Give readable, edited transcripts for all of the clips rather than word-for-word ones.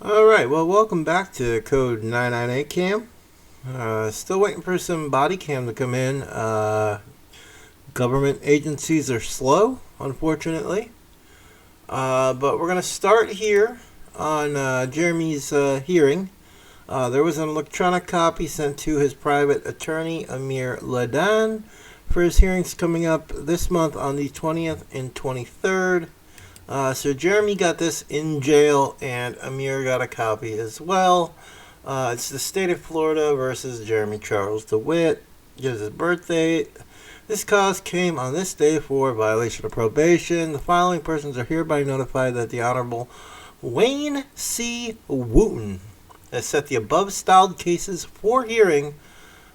Alright, well, welcome back to Code 998 Cam. Still waiting for some body cam to come in. Government agencies are slow, unfortunately. But we're going to start here on Jeremy's hearing. There was an electronic copy sent to his private attorney, Amir Ladan, for his hearings coming up this month on the 20th and 23rd. So Jeremy got this in jail, and Amir got a copy as well. It's the state of Florida versus Jeremy Charles Dewitte. Gives his birthday. This cause came on this day for violation of probation. The following persons are hereby notified that the Honorable Wayne C. Wooten has set the above-styled cases for hearing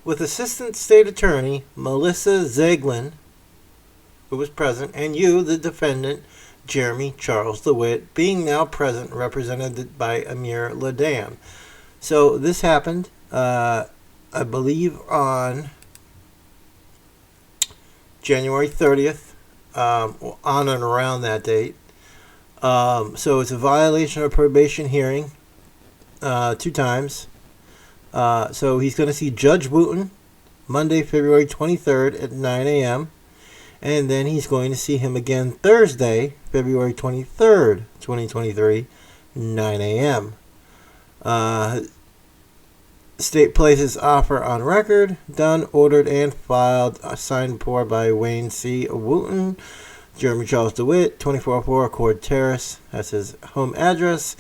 with Assistant State Attorney Melissa Zaglin, who was present, and you, the defendant, Jeremy Charles Dewitte, being now present, represented by Amir Ladan. So this happened, I believe, on January 30th, on and around that date. So it's a violation of probation hearing, 2 times. So he's going to see Judge Wooten Monday, February 23rd at 9 a.m., and then he's going to see him again Thursday, February 23rd, 2023, 9 a.m. State places offer on record, done, ordered, and filed, signed for by Wayne C. Wooten, Jeremy Charles Dewitte, 2404 Accord Terrace. That's his home address,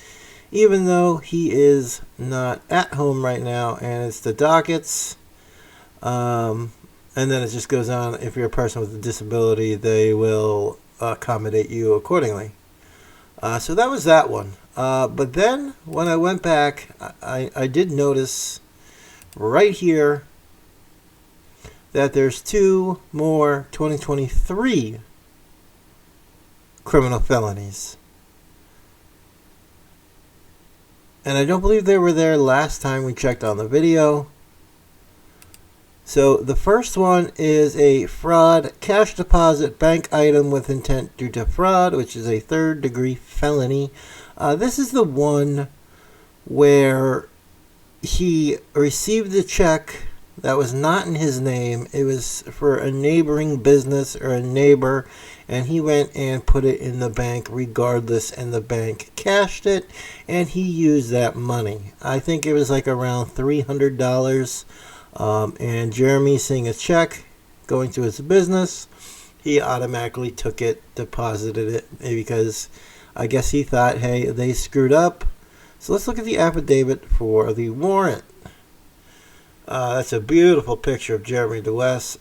even though he is not at home right now, and it's the dockets. And then it just goes on, if you're a person with a disability, they will accommodate you accordingly. So that was that one. But then, when I went back, I did notice right here that there's 2 more 2023 criminal felonies. And I don't believe they were there last time we checked on the video. So the first one is a fraud cash deposit bank item with intent to defraud, which is a 3rd-degree felony. This is the one where he received a check that was not in his name. It was for a neighboring business or a neighbor, and he went and put it in the bank regardless, and the bank cashed it, and he used that money. I think it was like around $300. And Jeremy, seeing a check going to his business, he automatically took it, deposited it, because I guess he thought, hey, they screwed up. So let's look at the affidavit for the warrant. That's a beautiful picture of Jeremy Dewitte,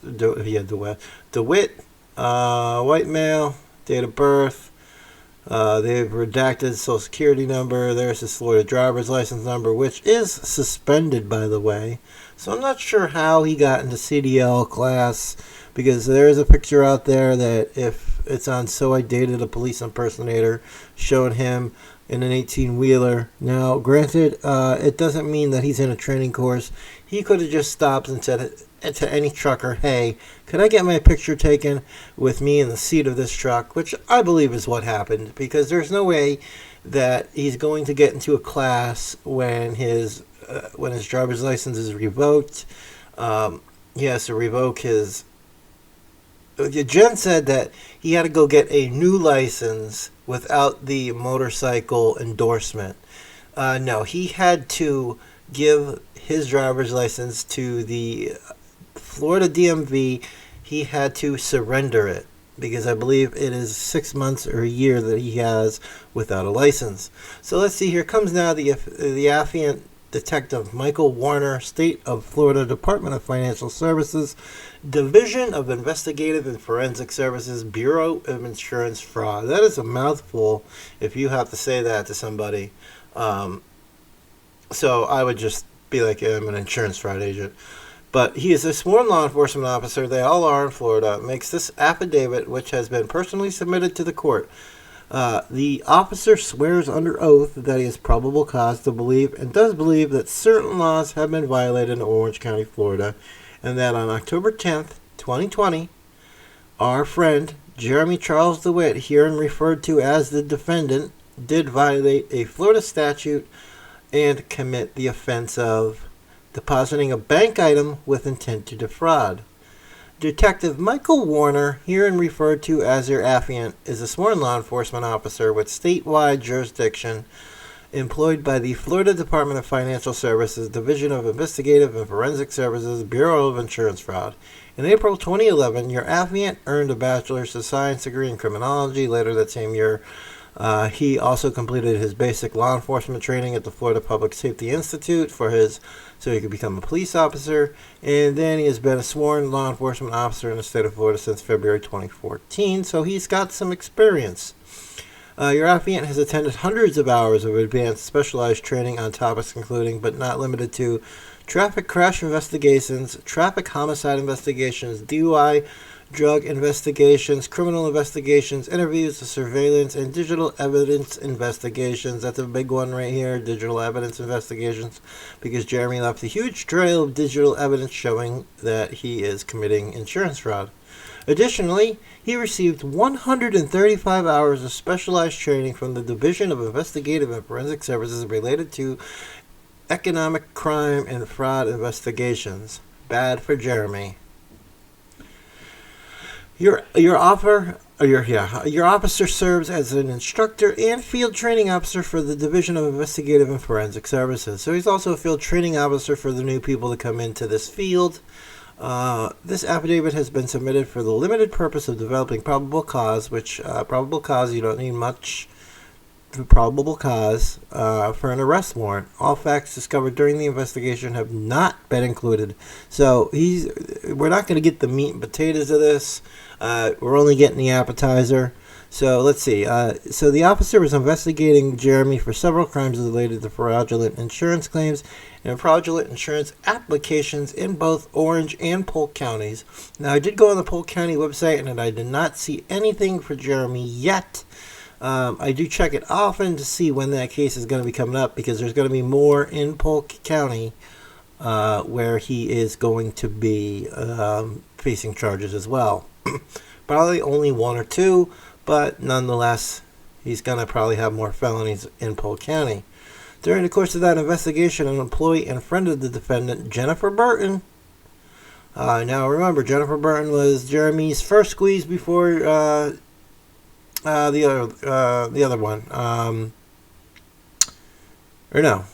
white male, date of birth. They've redacted social security number. There's his Florida driver's license number, which is suspended, by the way. So I'm not sure how he got into CDL class, because there is a picture out there that if it's on So I Dated a Police Impersonator, showing him in an 18-wheeler. Now, granted, it doesn't mean that he's in a training course. He could have just stopped and said to any trucker, hey, could I get my picture taken with me in the seat of this truck? Which I believe is what happened, because there's no way that he's going to get into a class when his driver's license is revoked. He has to revoke his... Jen said that he had to go get a new license without the motorcycle endorsement. No, he had to give his driver's license to the Florida DMV. He had to surrender it, because I believe it is 6 months or a year that he has without a license. So let's see, here comes now the affiant Detective Michael Warner, State of Florida Department of Financial Services, Division of Investigative and Forensic Services, Bureau of Insurance Fraud. That is a mouthful if you have to say that to somebody. So I would just be like, I'm an insurance fraud agent. But he is a sworn law enforcement officer. They all are in Florida. Makes this affidavit, which has been personally submitted to the court. The officer swears under oath that he has probable cause to believe and does believe that certain laws have been violated in Orange County, Florida, and that on October 10th, 2020, our friend Jeremy Charles Dewitte, herein referred to as the defendant, did violate a Florida statute and commit the offense of depositing a bank item with intent to defraud. Detective Michael Warner, herein referred to as your affiant, is a sworn law enforcement officer with statewide jurisdiction employed by the Florida Department of Financial Services, Division of Investigative and Forensic Services, Bureau of Insurance Fraud. In April 2011, your affiant earned a bachelor's of science degree in criminology. Later that same year, he also completed his basic law enforcement training at the Florida Public Safety Institute so he could become a police officer. And then he has been a sworn law enforcement officer in the state of Florida since February 2014. So he's got some experience. Your affiant has attended hundreds of hours of advanced specialized training on topics including, but not limited to, traffic crash investigations, traffic homicide investigations, DUI, drug investigations, criminal investigations, interviews, surveillance, and digital evidence investigations. That's a big one right here, digital evidence investigations, because Jeremy left a huge trail of digital evidence showing that he is committing insurance fraud. Additionally, he received 135 hours of specialized training from the Division of Investigative and Forensic Services related to economic crime and fraud investigations. Bad for Jeremy. Your officer serves as an instructor and field training officer for the Division of Investigative and Forensic Services. So he's also a field training officer for the new people that come into this field. This affidavit has been submitted for the limited purpose of developing probable cause, which probable cause, you don't need much for probable cause for an arrest warrant. All facts discovered during the investigation have not been included. So we're not going to get the meat and potatoes of this. We're only getting the appetizer. So let's see. So the officer was investigating Jeremy for several crimes related to fraudulent insurance claims and fraudulent insurance applications in both Orange and Polk counties. Now, I did go on the Polk County website and I did not see anything for Jeremy yet. I do check it often to see when that case is going to be coming up, because there's going to be more in Polk County where he is going to be facing charges as well. Probably only one or two, but nonetheless, he's going to probably have more felonies in Polk County. During the course of that investigation, an employee and friend of the defendant, Jennifer Burton. Now remember, Jennifer Burton was Jeremy's first squeeze before the other one. Or no,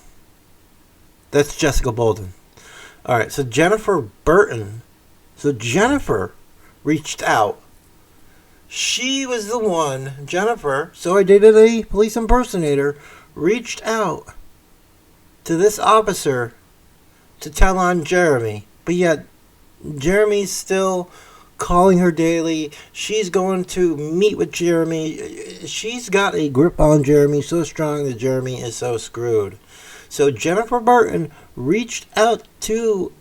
that's Jessica Bolden. All right, so Jennifer Burton. So Jennifer reached out. She was the one, Jennifer, so I dated a police impersonator, reached out to this officer to tell on Jeremy. But yet, Jeremy's still calling her daily. She's going to meet with Jeremy. She's got a grip on Jeremy so strong that Jeremy is so screwed. So Jennifer Burton reached out to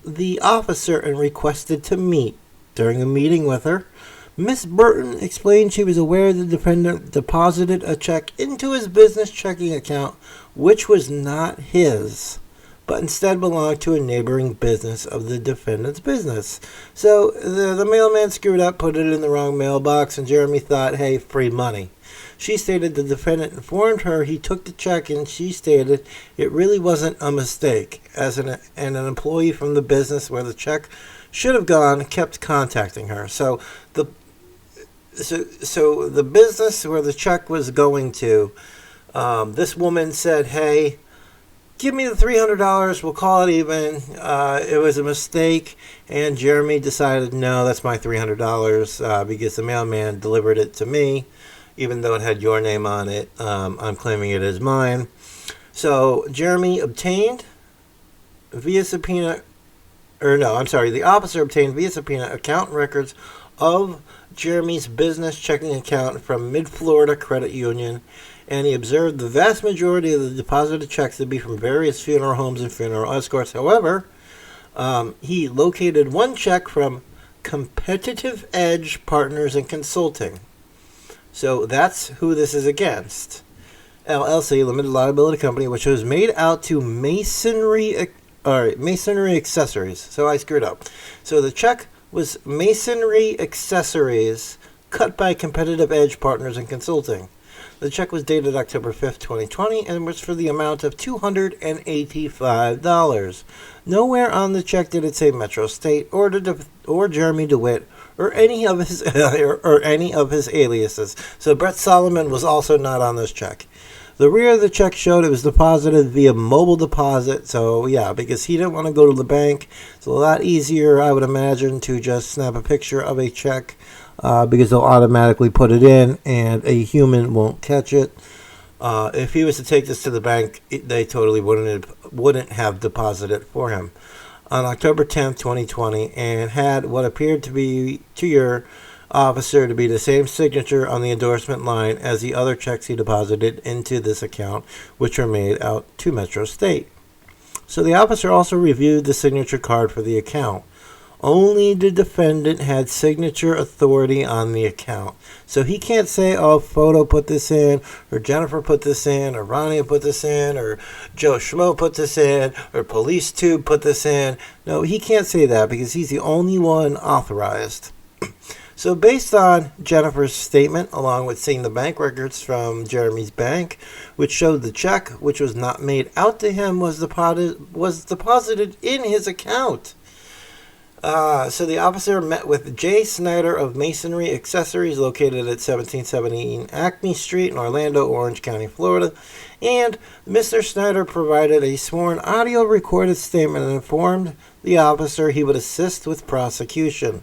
the officer and requested to meet. During a meeting with her, Miss Burton explained she was aware the defendant deposited a check into his business checking account, which was not his, but instead belonged to a neighboring business of the defendant's business. So the mailman screwed up, put it in the wrong mailbox, and Jeremy thought, hey, free money. She stated the defendant informed her he took the check, and she stated it really wasn't a mistake, as an employee from the business where the check should have gone kept contacting her. So the business where the check was going to, this woman said, hey, give me the $300, we'll call it even. It was a mistake, and Jeremy decided, no, that's my $300, because the mailman delivered it to me, even though it had your name on it. I'm claiming it as mine. So Jeremy obtained via subpoena, the officer obtained via subpoena account records of Jeremy's business checking account from Mid-Florida Credit Union, and he observed the vast majority of the deposited checks to be from various funeral homes and funeral escorts. However, he located one check from Competitive Edge Partners and Consulting. So that's who this is against. LLC, Limited Liability Company, which was made out to Masonry Accessories. So I screwed up. So the check was Masonry Accessories, cut by Competitive Edge Partners and Consulting. The check was dated October 5th, 2020, and was for the amount of $285. Nowhere on the check did it say Metro State or Jeremy Dewitte or any of his aliases. So Brett Solomon was also not on this check. The rear of the check showed it was deposited via mobile deposit. So, yeah, because he didn't want to go to the bank. It's a lot easier, I would imagine, to just snap a picture of a check because they'll automatically put it in and a human won't catch it. If he was to take this to the bank, they totally wouldn't have deposited it for him. On October 10th, 2020, and had what appeared to be to your officer to be the same signature on the endorsement line as the other checks he deposited into this account, which were made out to Metro State. So the officer also reviewed the signature card for the account. Only the defendant had signature authority on the account. So he can't say, oh, Photo put this in, or Jennifer put this in, or Ronnie put this in, or Joe Schmo put this in, or Police Tube put this in. No, he can't say that because he's the only one authorized. So based on Jennifer's statement, along with seeing the bank records from Jeremy's bank, which showed the check, which was not made out to him, was deposited in his account. So the officer met with Jay Snyder of Masonry Accessories, located at 1717 Acme Street in Orlando, Orange County, Florida. And Mr. Snyder provided a sworn audio recorded statement and informed the officer he would assist with prosecution.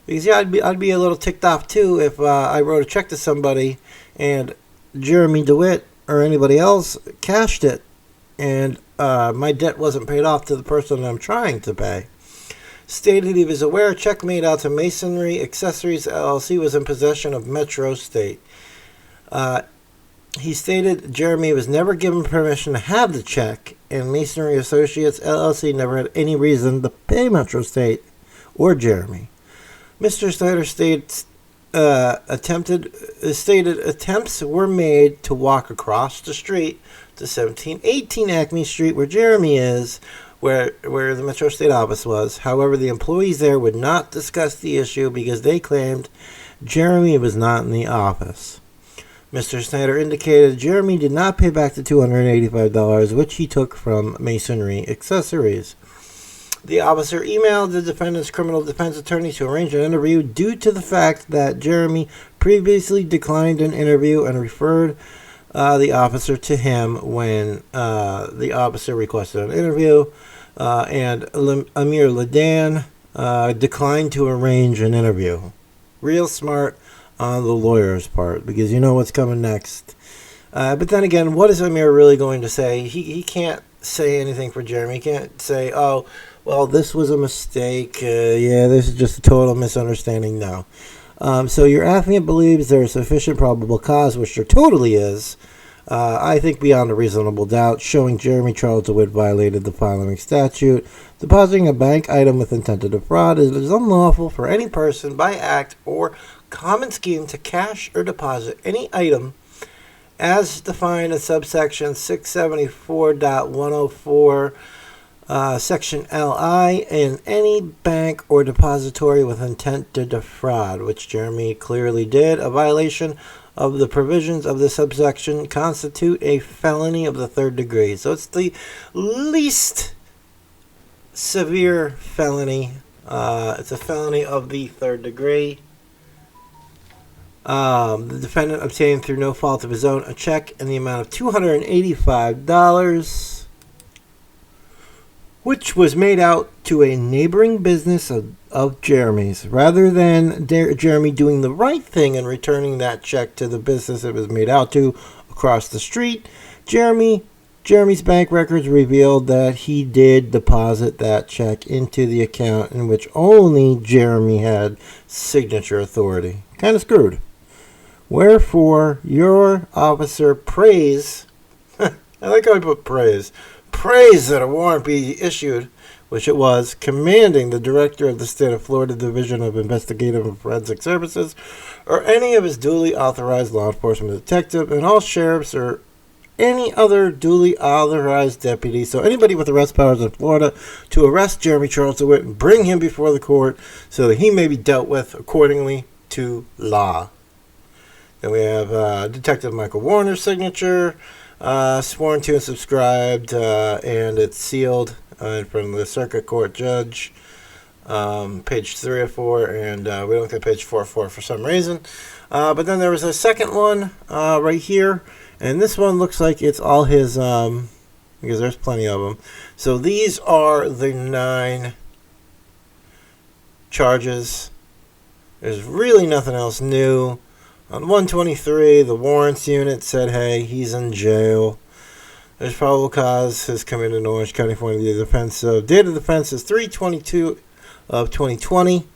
Because, yeah, I'd be a little ticked off, too, if I wrote a check to somebody and Jeremy Dewitte or anybody else cashed it and my debt wasn't paid off to the person I'm trying to pay. Stated he was aware a check made out to Masonry Accessories LLC was in possession of Metro State. He stated Jeremy was never given permission to have the check, and Masonry Associates LLC never had any reason to pay Metro State or Jeremy. Mr. Snyder stated attempts were made to walk across the street to 1718 Acme Street, where Jeremy is, where the Metro State office was. However, the employees there would not discuss the issue because they claimed Jeremy was not in the office. Mr. Snyder indicated Jeremy did not pay back the $285, which he took from Masonry Accessories. The officer emailed the defendant's criminal defense attorney to arrange an interview due to the fact that Jeremy previously declined an interview and referred the officer to him when the officer requested an interview, and Amir Ladan declined to arrange an interview. Real smart on the lawyer's part, because you know what's coming next. But then again, what is Amir really going to say? He can't say anything for Jeremy. He can't say, oh, well, this was a mistake. Yeah, this is just a total misunderstanding. No. So your affidavit believes there is sufficient probable cause, which there totally is, I think beyond a reasonable doubt, showing Jeremy Charles Dewitte violated the following statute. Depositing a bank item with intent to defraud is unlawful for any person by act or common scheme to cash or deposit any item as defined in subsection 674.104 Section LI in any bank or depository with intent to defraud, which Jeremy clearly did. A violation of the provisions of the subsection constitute a felony of the third degree. So it's the least severe felony. It's a felony of the third degree. The defendant obtained through no fault of his own a check in the amount of $285, which was made out to a neighboring business of Jeremy's. Rather than Jeremy doing the right thing and returning that check to the business it was made out to across the street, Jeremy's bank records revealed that he did deposit that check into the account in which only Jeremy had signature authority. Kind of screwed. Wherefore, your officer prays, I like how I put prays that a warrant be issued, which it was, commanding the director of the State of Florida Division of Investigative and Forensic Services or any of his duly authorized law enforcement detective and all sheriffs or any other duly authorized deputy, so anybody with arrest powers in Florida, to arrest Jeremy Charles Dewitte and bring him before the court so that he may be dealt with accordingly to law. Then we have Detective Michael Warner's signature, sworn to and subscribed, and it's sealed in front of the circuit court judge. Page 3 of 4, and we don't get page 4 of 4 for some reason. But then there was a second one right here, and this one looks like it's all his, because there's plenty of them. So these are the 9 charges. There's really nothing else new. On 123, the warrants unit said, hey, he's in jail. There's probable cause has committed in Orange County for the defense. So date of defense is 3/22 of 2020.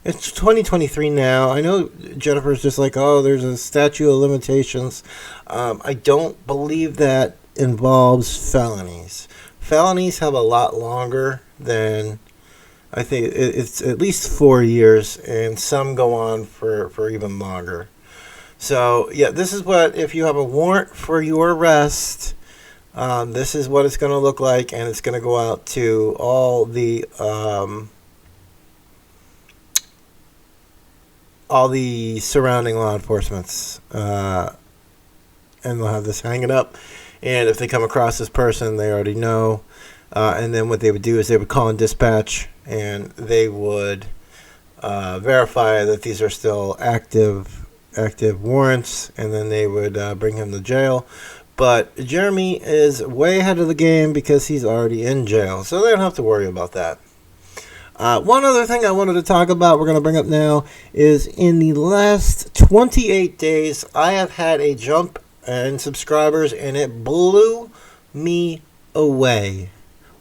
It's 2023 now. I know Jennifer's just like, oh, there's a statute of limitations. I don't believe that involves felonies. Felonies have a lot longer than, I think it's at least 4 years, and some go on for even longer. So, yeah, this is what, if you have a warrant for your arrest, this is what it's going to look like, and it's going to go out to all the surrounding law enforcements, and they'll have this hanging up, and if they come across this person, they already know, and then what they would do is they would call in dispatch, and they would verify that these are still active warrants, and then they would bring him to jail. But Jeremy is way ahead of the game because he's already in jail, so they don't have to worry about that. One other thing I wanted to talk about, we're going to bring up now, is in the last 28 days, I have had a jump in subscribers, and it blew me away.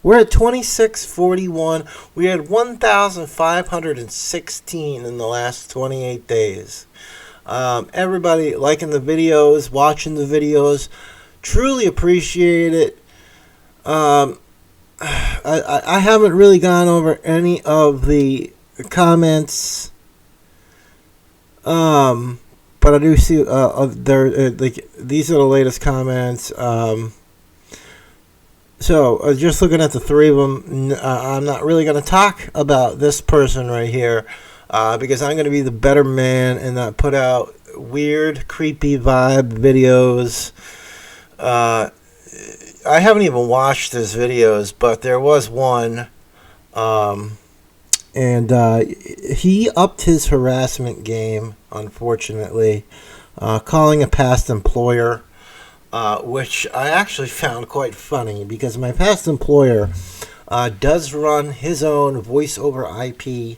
We're at 2641. We had 1,516 in the last 28 days. Everybody liking the videos, watching the videos, truly appreciate it. I haven't really gone over any of the comments, but I do see these are the latest comments. So just looking at the 3 of them, I'm not really going to talk about this person right here, because I'm going to be the better man and not put out weird, creepy vibe videos. I haven't even watched his videos, but there was one, and he upped his harassment game, unfortunately, calling a past employer, which I actually found quite funny, because my past employer does run his own voice over IP,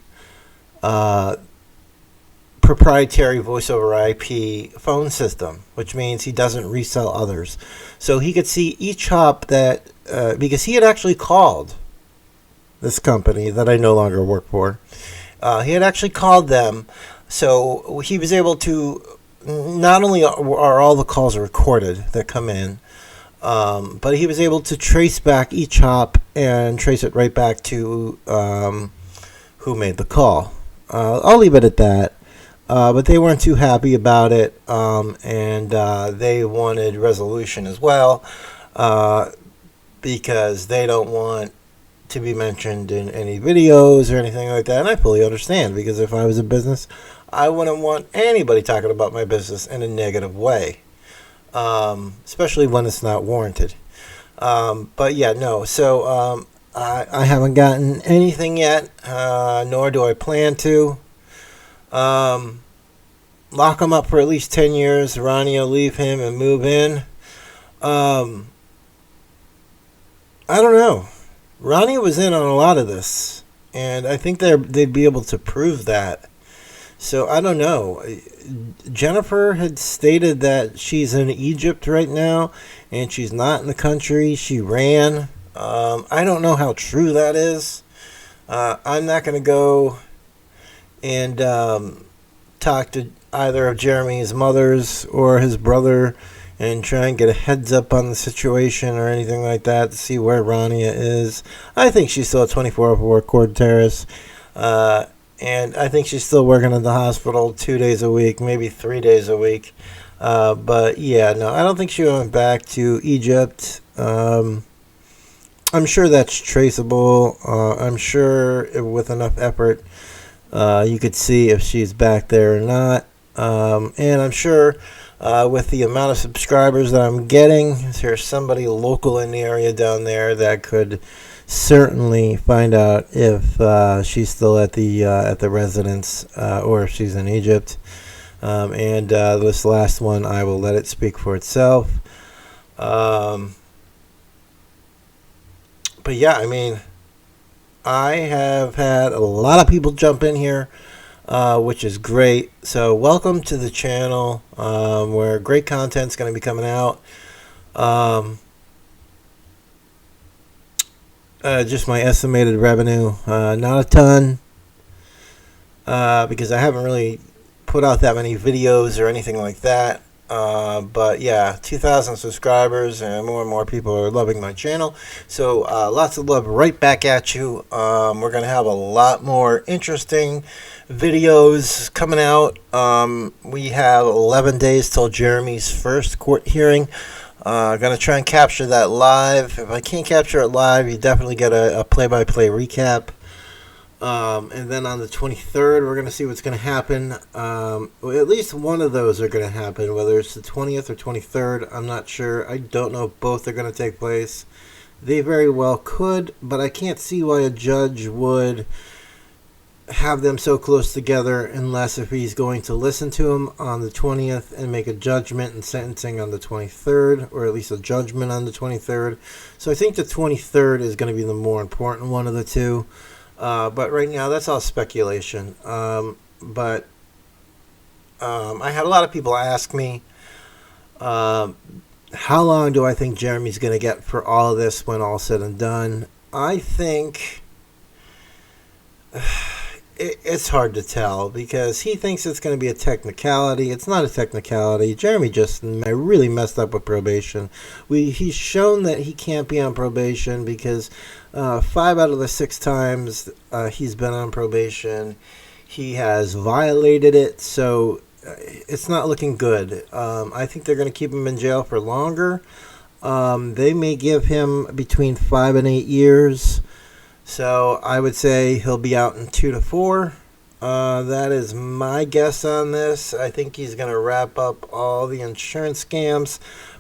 proprietary voice over IP phone system, which means he doesn't resell others. So he could see each shop that, because he had actually called this company that I no longer work for. He had actually called them, so he was able to, not only are all the calls recorded that come in, but he was able to trace back each shop and trace it right back to who made the call. I'll leave it at that. But they weren't too happy about it, and they wanted resolution as well, because they don't want to be mentioned in any videos or anything like that. And I fully understand, because if I was a business, I wouldn't want anybody talking about my business in a negative way, especially when it's not warranted. But yeah, no. So I haven't gotten anything yet, nor do I plan to. Lock him up for at least 10 years. Ronnie will leave him and move in. I don't know. Ronnie was in on a lot of this, and I think they'd be able to prove that. So I don't know. Jennifer had stated that she's in Egypt right now, and she's not in the country. She ran. I don't know how true that is. I'm not going to go and talk to either of Jeremy's mothers or his brother and try and get a heads up on the situation or anything like that to see where Rania is. I think she's still at 2404 Cord Terrace, and I think she's still working at the hospital 2 days a week, maybe 3 days a week. But yeah, no, I don't think she went back to Egypt. I'm sure that's traceable. I'm sure with enough effort, you could see if she's back there or not. And I'm sure with the amount of subscribers that I'm getting, there's somebody local in the area down there that could certainly find out if she's still at the residence or if she's in Egypt. And this last one, I will let it speak for itself. But yeah, I mean, I have had a lot of people jump in here, which is great. So welcome to the channel, where great content's going to be coming out. Just my estimated revenue, not a ton, because I haven't really put out that many videos or anything like that. But yeah, 2,000 subscribers and more people are loving my channel. So lots of love right back at you. We're going to have a lot more interesting videos coming out. We have 11 days till Jeremy's first court hearing. Going to try and capture that live. If I can't capture it live, you definitely get a play-by-play recap. And then on the 23rd, we're going to see what's going to happen. Well, at least one of those are going to happen, whether it's the 20th or 23rd. I'm not sure. I don't know if both are going to take place. They very well could, but I can't see why a judge would have them so close together unless if he's going to listen to them on the 20th and make a judgment and sentencing on the 23rd, or at least a judgment on the 23rd. So I think the 23rd is going to be the more important one of the two. But right now, that's all speculation. But I had a lot of people ask me, how long do I think Jeremy's going to get for all of this when all's said and done? I think it's hard to tell because he thinks it's going to be a technicality. It's not a technicality. Jeremy just really messed up with probation. He's shown that he can't be on probation because 5 out of the 6 times he's been on probation, he has violated it. So it's not looking good. I think they're going to keep him in jail for longer. They may give him between 5 and 8 years. So I would say he'll be out in 2 to 4. That is my guess on this. I think he's going to wrap up all the insurance scams.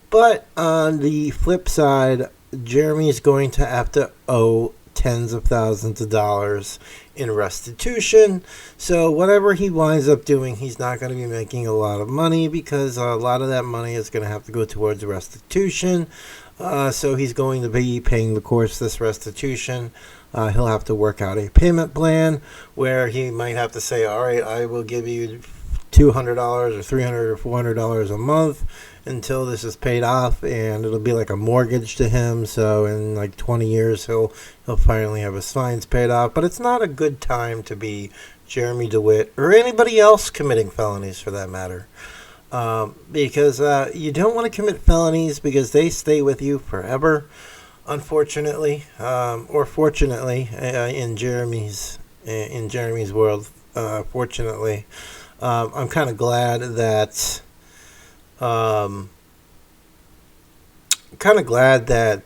But on the flip side, Jeremy's going to have to owe tens of thousands of dollars in restitution. So whatever he winds up doing, he's not going to be making a lot of money because a lot of that money is going to have to go towards restitution. So he's going to be paying the courts this restitution. He'll have to work out a payment plan where he might have to say, all right, I will give you $200 or $300 or $400 a month until this is paid off, and it'll be like a mortgage to him. So in like 20 years, he'll finally have his fines paid off. But it's not a good time to be Jeremy Dewitte or anybody else committing felonies for that matter. Because you don't want to commit felonies because they stay with you forever. Unfortunately, or fortunately, in Jeremy's world, fortunately, I'm kind of glad that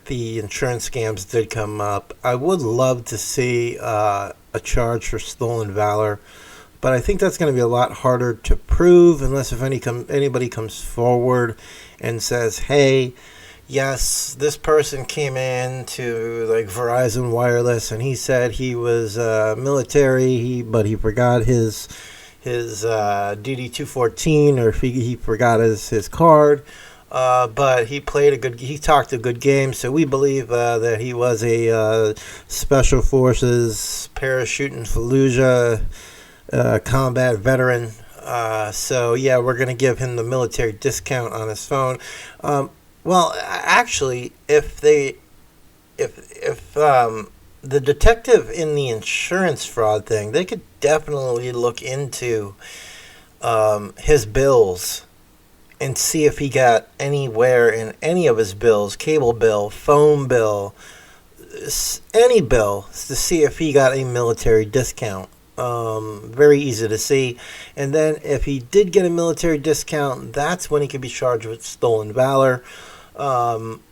the insurance scams did come up. I would love to see a charge for stolen valor, but I think that's going to be a lot harder to prove unless if anybody comes forward and says, hey, yes, this person came in to like Verizon Wireless and he said he was military, but he forgot his DD-214, or if he forgot his card. But he talked a good game, so we believe that he was a Special Forces parachute in Fallujah combat veteran. So yeah, we're gonna give him the military discount on his phone. Well, actually, if the detective in the insurance fraud thing, they could definitely look into his bills and see if he got anywhere in any of his bills, cable bill, phone bill, any bill, to see if he got a military discount. Very easy to see. And then if he did get a military discount, that's when he could be charged with stolen valor.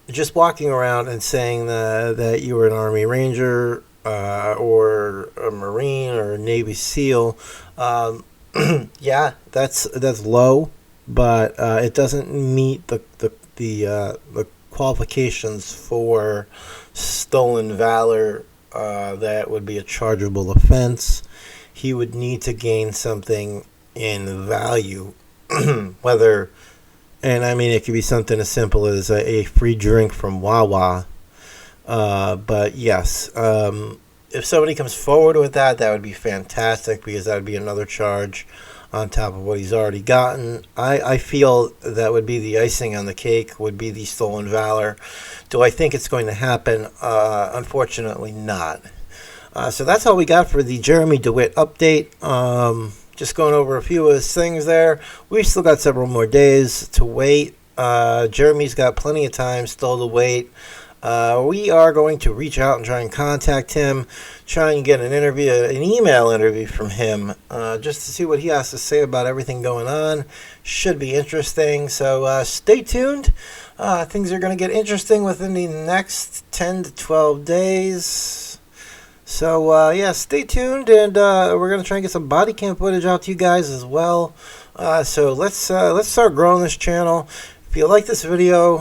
Just walking around and saying that you were an Army Ranger or a Marine or a Navy SEAL, Yeah, that's low, but it doesn't meet the qualifications for stolen valor. That would be a chargeable offense. He would need to gain something in value, whether, and I mean, it could be something as simple as a free drink from Wawa. But yes, if somebody comes forward with that, that would be fantastic because that would be another charge on top of what he's already gotten. I feel that would be the icing on the cake, would be the stolen valor. Do I think it's going to happen? Unfortunately, not. So that's all we got for the Jeremy Dewitte update. Just going over a few of his things there. We've still got several more days to wait. Jeremy's got plenty of time still to wait. We are going to reach out and try and contact him, try and get an email interview from him, just to see what he has to say about everything going on. Should be interesting, so stay tuned. Things are going to get interesting within the next 10 to 12 days. So, yeah, stay tuned, and we're going to try and get some body cam footage out to you guys as well. So let's start growing this channel. If you like this video,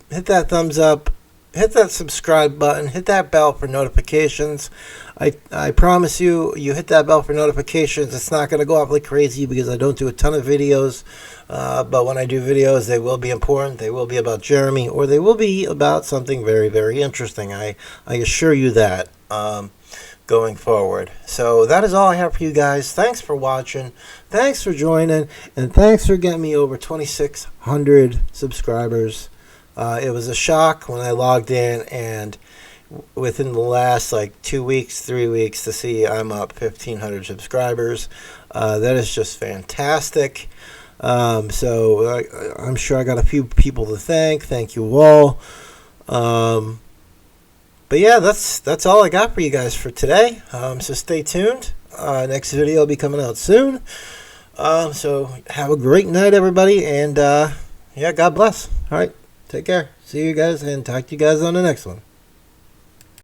hit that thumbs up. Hit that subscribe button. Hit that bell for notifications. I promise you hit that bell for notifications. It's not going to go off like crazy because I don't do a ton of videos. But when I do videos, they will be important. They will be about Jeremy, or they will be about something very, very interesting. I assure you that going forward. So that is all I have for you guys. Thanks for watching. Thanks for joining. And thanks for getting me over 2,600 subscribers. It was a shock when I logged in, and within the last 2 weeks, 3 weeks, to see I'm up 1,500 subscribers. That is just fantastic. So I'm sure I got a few people to thank. Thank you all. But yeah, that's all I got for you guys for today. So stay tuned. Next video will be coming out soon. So have a great night, everybody, and yeah, God bless. All right. Take care. See you guys and talk to you guys on the next one.